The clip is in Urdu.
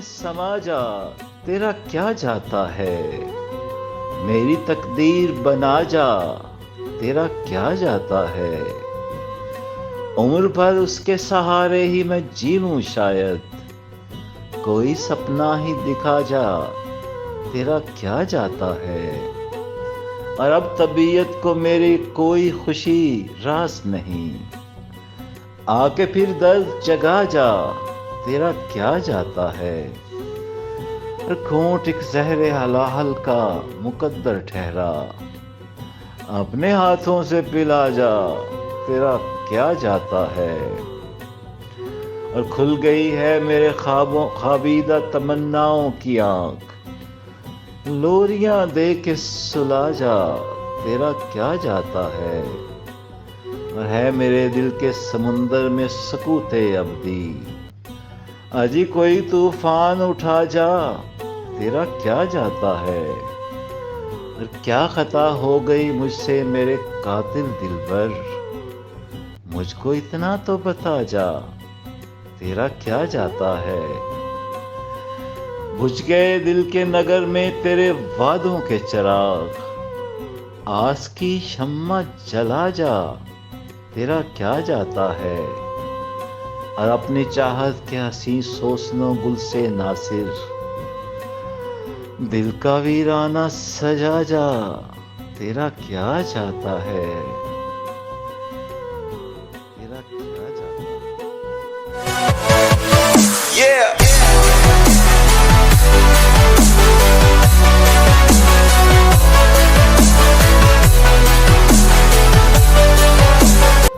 میں سما جا، تیرا کیا جاتا ہے؟ میری تقدیر بنا جا، تیرا کیا جاتا ہے؟ عمر بھر اس کے سہارے ہی میں جی لوں شاید، کوئی سپنا ہی دکھا جا، تیرا کیا جاتا ہے؟ اور اب طبیعت کو میری کوئی خوشی راس نہیں، آ کے پھر درد جگا جا، تیرا کیا جاتا ہے؟ اور گھونٹ ایک زہر ہلاہل کا مقدر ٹھہرا، اپنے ہاتھوں سے پلا جا، تیرا کیا جاتا ہے؟ اور کھل گئی ہے میرے خوابیدہ تمناؤں کی آنکھ، لوریاں دے کے سلا جا، تیرا کیا جاتا ہے؟ اور ہے میرے دل کے سمندر میں سکوت ابدی، اجی کوئی طوفان اٹھا جا، تیرا کیا جاتا ہے؟ اور کیا خطا ہو گئی مجھ سے میرے قاتل دلبر، مجھ کو اتنا تو بتا جا، تیرا کیا جاتا ہے؟ بجھ گئے دل کے نگر میں تیرے وعدوں کے چراغ، آس کی شمع جلا جا، تیرا کیا جاتا ہے؟ اور اپنی چاہت کے حسین سوسنوں گل سے ناصر، دل کا ویرانہ سجا جا، تیرا کیا جاتا ہے؟ تیرا کیا جاتا ہے؟ Yeah.